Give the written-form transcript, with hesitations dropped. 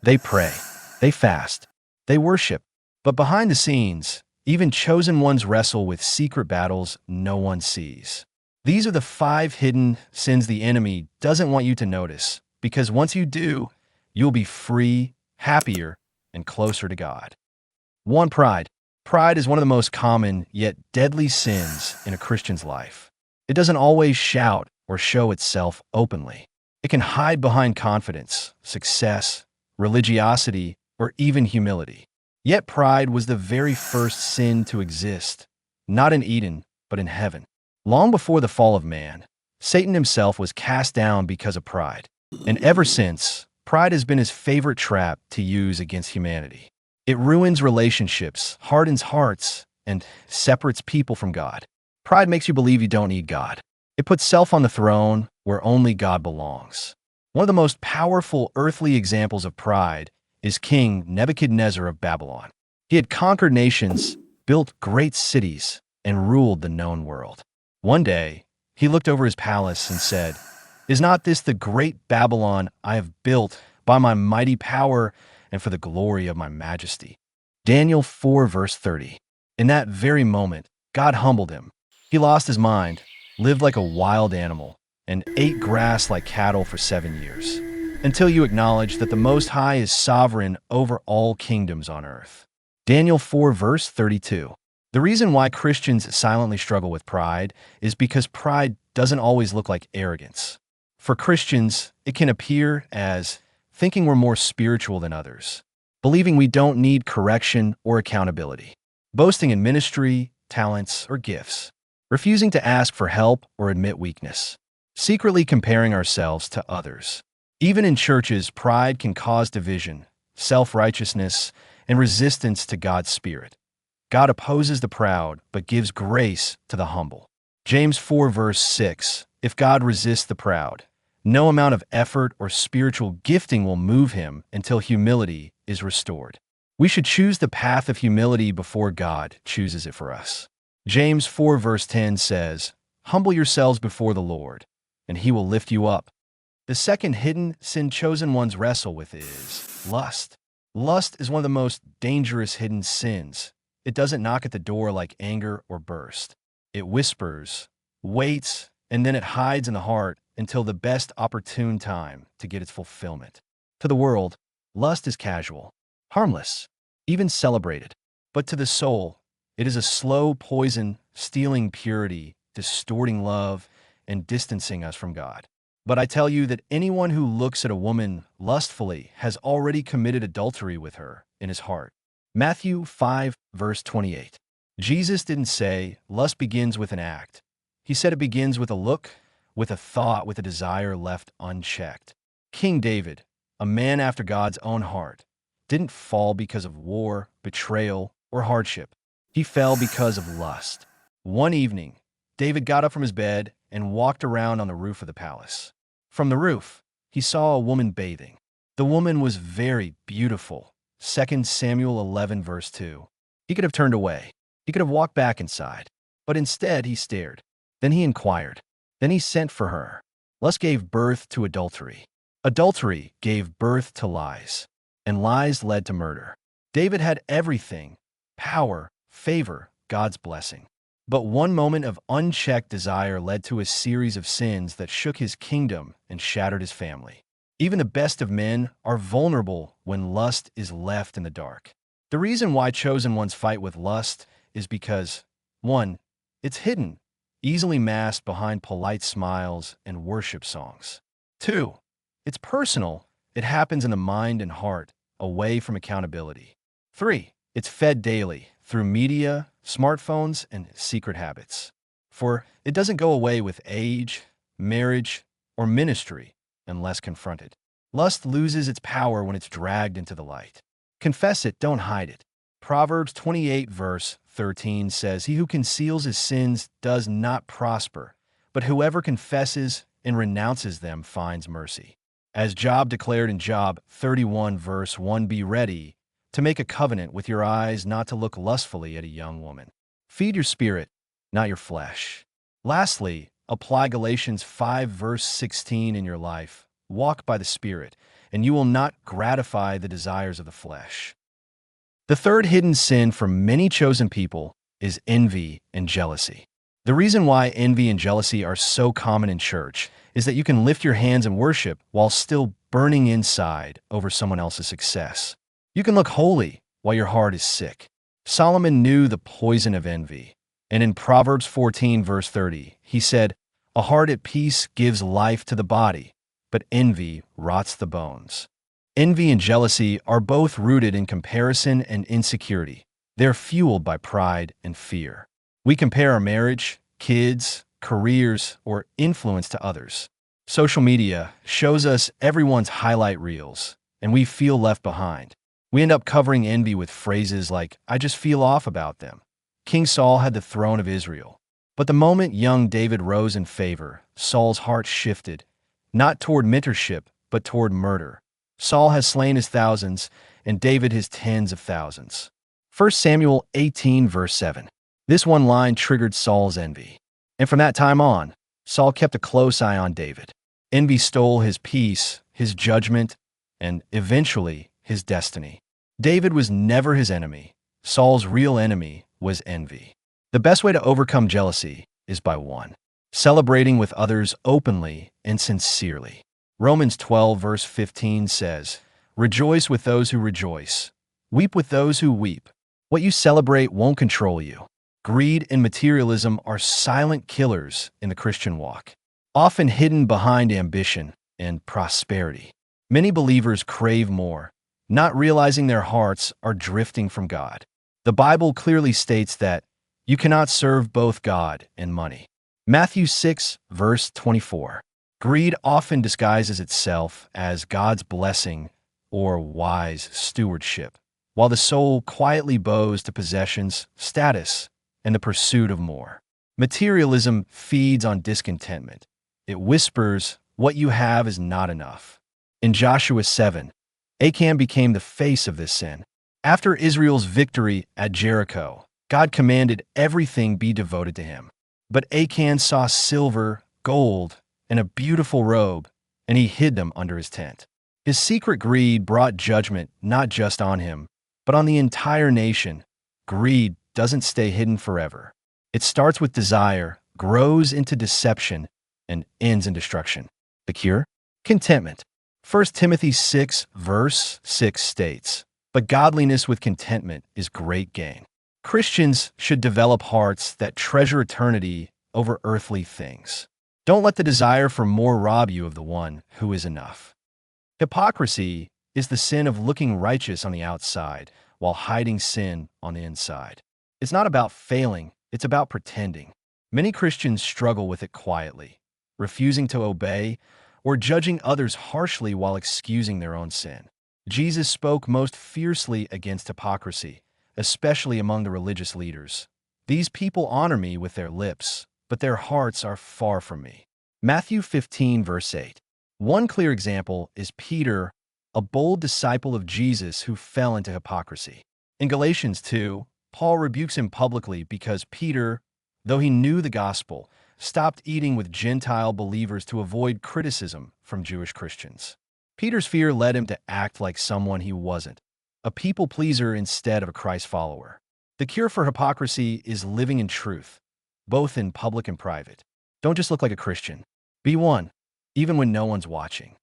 They pray, they fast, they worship. But behind the scenes, even chosen ones wrestle with secret battles no one sees. These are the 5 hidden sins the enemy doesn't want you to notice, because once you do, you'll be free, happier, and closer to God. 1. Pride. Pride is one of the most common yet deadly sins in a Christian's life. It doesn't always shout or show itself openly. It can hide behind confidence, success, religiosity, or even humility. Yet pride was the very first sin to exist, not in Eden, but in heaven. Long before the fall of man, Satan himself was cast down because of pride. And ever since, pride has been his favorite trap to use against humanity. It ruins relationships, hardens hearts, and separates people from God. Pride makes you believe you don't need God. It puts self on the throne where only God belongs. One of the most powerful earthly examples of pride is King Nebuchadnezzar of Babylon. He had conquered nations, built great cities, and ruled the known world. One day, he looked over his palace and said, "Is not this the great Babylon I have built by my mighty power and for the glory of my majesty?" Daniel 4 verse 30. In that very moment, God humbled him. He lost his mind, lived like a wild animal, and ate grass like cattle for 7 years, until you acknowledge that the Most High is sovereign over all kingdoms on earth. Daniel 4 verse 32. The reason why Christians silently struggle with pride is because pride doesn't always look like arrogance. For Christians, it can appear as thinking we're more spiritual than others, believing we don't need correction or accountability, boasting in ministry, talents, or gifts, refusing to ask for help or admit weakness, secretly comparing ourselves to others. Even in churches, pride can cause division, self-righteousness, and resistance to God's Spirit. God opposes the proud, but gives grace to the humble. James 4 verse 6. If God resists the proud, no amount of effort or spiritual gifting will move him until humility is restored. We should choose the path of humility before God chooses it for us. James 4 verse 10 says, "Humble yourselves before the Lord, and he will lift you up." The second hidden sin chosen ones wrestle with is lust. Lust is one of the most dangerous hidden sins. It doesn't knock at the door like anger or burst. It whispers, waits, and then it hides in the heart until the best opportune time to get its fulfillment. To the world, lust is casual, harmless, even celebrated. But to the soul, it is a slow poison, stealing purity, distorting love, and distancing us from God. But I tell you that anyone who looks at a woman lustfully has already committed adultery with her in his heart. Matthew 5 verse 28. Jesus didn't say lust begins with an act. He said it begins with a look, with a thought, with a desire left unchecked. King David, a man after God's own heart, didn't fall because of war, betrayal, or hardship. He fell because of lust. One evening, David got up from his bed and walked around on the roof of the palace. From the roof, he saw a woman bathing. The woman was very beautiful. 2 Samuel 11 verse 2. He could have turned away. He could have walked back inside. But instead, he stared. Then he inquired. Then he sent for her. Lust gave birth to adultery. Adultery gave birth to lies. And lies led to murder. David had everything: power, favor, God's blessing. But one moment of unchecked desire led to a series of sins that shook his kingdom and shattered his family. Even the best of men are vulnerable when lust is left in the dark. The reason why chosen ones fight with lust is because, 1, it's hidden, easily masked behind polite smiles and worship songs. 2, it's personal. It happens in the mind and heart, away from accountability. 3, it's fed daily through media, smartphones, and secret habits. 4, it doesn't go away with age, marriage, or ministry unless confronted. Lust loses its power when it's dragged into the light. Confess it, don't hide it. Proverbs 28 verse 13 says, "He who conceals his sins does not prosper, but whoever confesses and renounces them finds mercy." As Job declared in Job 31 verse 1, "Be ready to make a covenant with your eyes not to look lustfully at a young woman." Feed your spirit, not your flesh. Lastly, apply Galatians 5 verse 16 in your life. Walk by the Spirit, and you will not gratify the desires of the flesh. The third hidden sin for many chosen people is envy and jealousy. The reason why envy and jealousy are so common in church is that you can lift your hands in worship while still burning inside over someone else's success. You can look holy while your heart is sick. Solomon knew the poison of envy, and in Proverbs 14, verse 30, he said, "A heart at peace gives life to the body, but envy rots the bones." Envy and jealousy are both rooted in comparison and insecurity. They're fueled by pride and fear. We compare our marriage, kids, careers, or influence to others. Social media shows us everyone's highlight reels, and we feel left behind. We end up covering envy with phrases like, "I just feel off about them." King Saul had the throne of Israel. But the moment young David rose in favor, Saul's heart shifted, not toward mentorship, but toward murder. Saul has slain his thousands, and David his tens of thousands. 1 Samuel 18, verse 7. This one line triggered Saul's envy. And from that time on, Saul kept a close eye on David. Envy stole his peace, his judgment, and eventually his destiny. David was never his enemy. Saul's real enemy was envy. The best way to overcome jealousy is by 1. Celebrating with others openly and sincerely. Romans 12, verse 15 says, "Rejoice with those who rejoice. Weep with those who weep." What you celebrate won't control you. Greed and materialism are silent killers in the Christian walk, often hidden behind ambition and prosperity. Many believers crave more, not realizing their hearts are drifting from God. The Bible clearly states that you cannot serve both God and money. Matthew 6, verse 24. Greed often disguises itself as God's blessing or wise stewardship, while the soul quietly bows to possessions, status, and the pursuit of more. Materialism feeds on discontentment. It whispers, "What you have is not enough." In Joshua 7, Achan became the face of this sin. After Israel's victory at Jericho, God commanded everything be devoted to him. But Achan saw silver, gold, and a beautiful robe, and he hid them under his tent. His secret greed brought judgment not just on him, but on the entire nation. Greed doesn't stay hidden forever. It starts with desire, grows into deception, and ends in destruction. The cure? Contentment. 1 Timothy 6, verse 6 states, "But godliness with contentment is great gain." Christians should develop hearts that treasure eternity over earthly things. Don't let the desire for more rob you of the one who is enough. Hypocrisy is the sin of looking righteous on the outside while hiding sin on the inside. It's not about failing, it's about pretending. Many Christians struggle with it quietly, refusing to obey or judging others harshly while excusing their own sin. Jesus spoke most fiercely against hypocrisy, especially among the religious leaders. "These people honor me with their lips, but their hearts are far from me." Matthew 15, verse 8. One clear example is Peter, a bold disciple of Jesus who fell into hypocrisy. In Galatians 2, Paul rebukes him publicly because Peter, though he knew the gospel, stopped eating with Gentile believers to avoid criticism from Jewish Christians. Peter's fear led him to act like someone he wasn't, a people pleaser instead of a Christ follower. The cure for hypocrisy is living in truth, both in public and private. Don't just look like a Christian. Be one, even when no one's watching.